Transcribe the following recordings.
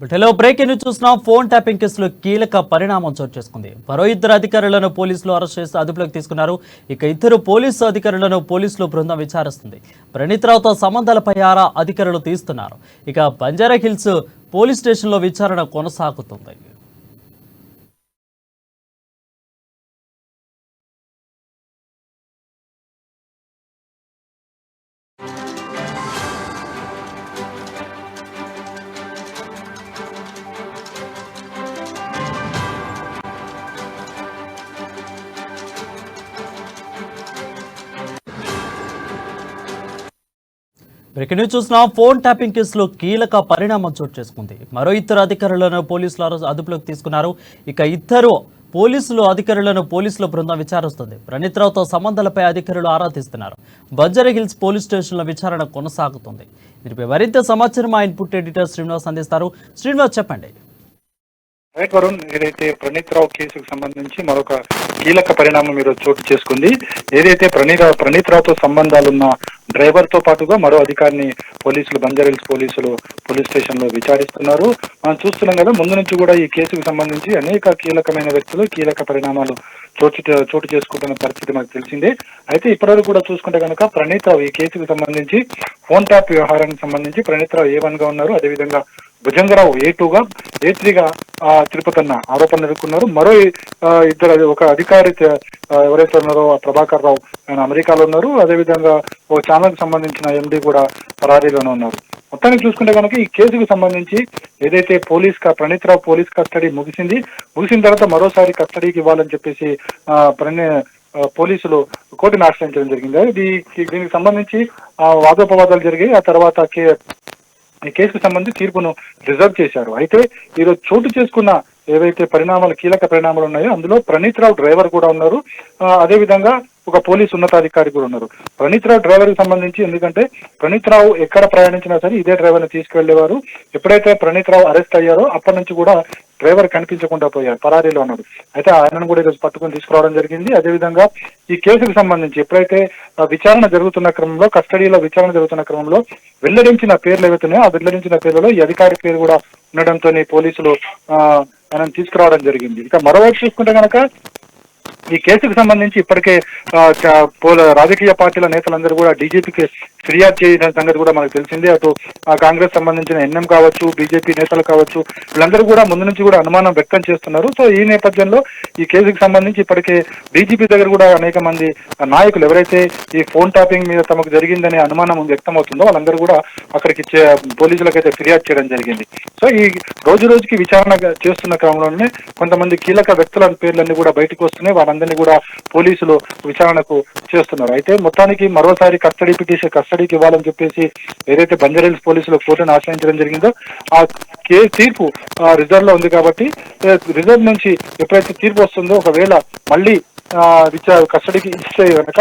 Hello break news చూస్తున్నాం. Phone tapping కేసులో కీలక పరిణామం చోటు చేసుకుంది. మరో ఇద్దరు అధికారులను పోలీసులు అరెస్ట్ చేసి అదుపులోకి తీసుకున్నారు. ఇక ఇద్దరు పోలీసు అధికారులను పోలీసులు బృందం విచారిస్తుంది. ప్రణీత్ రావుతో సంబంధాలపై ఆరా అధికారులు తీస్తున్నారు. ఇక బంజారా హిల్స్ పోలీస్ స్టేషన్లో విచారణ కొనసాగుతుంది. బ్రేక్ న్యూస్ చూస్తున్నాం. ఫోన్ ట్యాపింగ్ కేసులో కీలక పరిణామం చోటు చేసుకుంది. మరో ఇద్దరు అధికారులను పోలీసులు అదుపులోకి తీసుకున్నారు. ఇక ఇద్దరు అధికారులను పోలీసుల బృందం విచారిస్తుంది. ప్రణీత్ రావుతో సంబంధాలపై అధికారులు ఆరా తీస్తున్నారు. బంజారా హిల్స్ పోలీస్ స్టేషన్లో విచారణ కొనసాగుతుంది. దీనిపై మరింత సమాచారం మా ఇన్పుట్ ఎడిటర్ శ్రీనివాస్ అందిస్తారు. శ్రీనివాస్, చెప్పండి. రైట్ వరుణ్, ఏదైతే ప్రణీత్ రావు కేసుకు సంబంధించి మరొక కీలక పరిణామం ఈరోజు చోటు చేసుకుంది. ఏదైతే ప్రణీత్ రావుతో సంబంధాలున్న డ్రైవర్ తో పాటుగా మరో అధికారిని పోలీసులు బంజారా పోలీస్ స్టేషన్ లో విచారిస్తున్నారు. మనం చూస్తున్నాం కదా, ముందు నుంచి కూడా ఈ కేసుకు సంబంధించి అనేక కీలకమైన వ్యక్తులు కీలక పరిణామాలు చోటు చేసుకుంటున్న పరిస్థితి మనకు తెలిసిందే. అయితే ఇప్పటివరకు కూడా చూసుకుంటే కనుక ప్రణీత్ రావు ఈ కేసుకు సంబంధించి ఫోన్ ట్యాప్ వ్యవహారానికి సంబంధించి ప్రణీత్ రావు A1 గా ఉన్నారు. అదేవిధంగా భుజంగరావు A2 గా A3 గా తిరుపతన్న ఆరోపణలు ఎదుర్కొన్నారు. మరో ఇద్దరు, ఒక అధికారి ఎవరైతే ఉన్నారో ప్రభాకర్ రావు, ఆయన అమెరికాలో ఉన్నారు. అదేవిధంగా ఓ ఛానల్ కి సంబంధించిన MD కూడా పరారీలోనే ఉన్నారు. మొత్తానికి చూసుకుంటే కనుక ఈ కేసుకు సంబంధించి ఏదైతే ప్రణీత్ రావు పోలీస్ కస్టడీ ముగిసిన తర్వాత మరోసారి కస్టడీకి ఇవ్వాలని చెప్పేసి పోలీసులు కోర్టును ఆశ్రయించడం జరిగింది. దీనికి సంబంధించి వాదోపవాదాలు జరిగాయి. ఆ తర్వాత ఈ కేసుకు సంబంధించి తీర్పును రిజర్వ్ చేశారు. అయితే ఈరోజు చోటు చేసుకున్న ఏవైతే కీలక పరిణామాలు ఉన్నాయో అందులో ప్రణీత్ రావు డ్రైవర్ కూడా ఉన్నారు. అదేవిధంగా ఒక పోలీసు ఉన్నతాధికారి కూడా ఉన్నారు. ప్రణీత్ రావు డ్రైవర్ కి సంబంధించి, ఎందుకంటే ప్రణీత్ రావు ఎక్కడ ప్రయాణించినా సరే ఇదే డ్రైవర్ ని తీసుకెళ్లేవారు. ఎప్పుడైతే ప్రణీత్ రావు అరెస్ట్ అయ్యారో అప్పటి నుంచి కూడా డ్రైవర్ కనిపించకుండా పోయారు, పరారీలో ఉన్నాడు. అయితే ఆయనను కూడా ఈరోజు పట్టుకుని తీసుకురావడం జరిగింది. అదేవిధంగా ఈ కేసుకు సంబంధించి ఎప్పుడైతే కస్టడీలో విచారణ జరుగుతున్న క్రమంలో వెల్లడించిన పేర్లు ఏవైతున్నాయో ఆ వెల్లడించిన పేర్లలో ఈ అధికారి పేరు కూడా ఉండడంతో పోలీసులు ఆయనను తీసుకురావడం జరిగింది. ఇక మరోవైపు చూసుకుంటే కనుక ఈ కేసుకు సంబంధించి ఇప్పటికే రాజకీయ పార్టీల నేతలందరూ కూడా డీజీపీకి ఫిర్యాదు చేసిన సంగతి కూడా మనకు తెలిసిందే. అటు కాంగ్రెస్ సంబంధించిన NM కావచ్చు, బీజేపీ నేతలు కావచ్చు, వీళ్ళందరూ కూడా ముందు నుంచి కూడా అనుమానం వ్యక్తం చేస్తున్నారు. సో ఈ నేపథ్యంలో ఈ కేసుకు సంబంధించి ఇప్పటికే డీజీపీ దగ్గర కూడా అనేక మంది నాయకులు ఎవరైతే ఈ ఫోన్ ట్యాపింగ్ మీద తమకు జరిగిందనే అనుమానం వ్యక్తం అవుతుందో వాళ్ళందరూ కూడా అక్కడికి పోలీసులకైతే ఫిర్యాదు చేయడం జరిగింది. సో ఈ రోజుకి విచారణ చేస్తున్న క్రమంలోనే కొంతమంది కీలక వ్యక్తుల పేర్లన్నీ కూడా బయటకు వస్తున్నాయి. వాళ్ళందరినీ కూడా పోలీసులు విచారణకు చేస్తున్నారు. అయితే మొత్తానికి మరోసారి కస్టడీకి ఇవ్వాలని చెప్పేసి ఏదైతే బంజారా హిల్స్ పోలీసులు కోర్టును ఆశ్రయించడం జరిగిందో ఆ తీర్పు రిజర్వ్ లో ఉంది. కాబట్టి రిజర్వ్ నుంచి ఎప్పుడైతే తీర్పు వస్తుందో ఒకవేళ మళ్ళీ కస్టడీకి ఇస్తే కనుక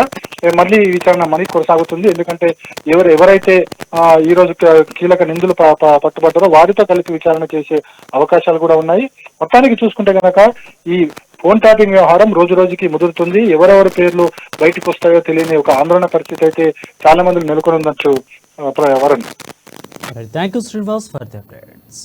మళ్ళీ విచారణ కొనసాగుతుంది. ఎందుకంటే ఎవరైతే ఈ రోజు కీలక నిందులు పట్టుబడ్డారో వారితో కలిసి విచారణ చేసే అవకాశాలు కూడా ఉన్నాయి. మొత్తానికి చూసుకుంటే కనుక ఈ ఫోన్ ట్యాపింగ్ వ్యవహారం రోజుకి ముదురుతుంది. ఎవరెవరి పేర్లు బయటకు వస్తాయో తెలియని ఒక ఆందోళన పరిస్థితి అయితే చాలా మంది నెలకొని ఉండొచ్చు. Varun, thank you Srinivas for the updates.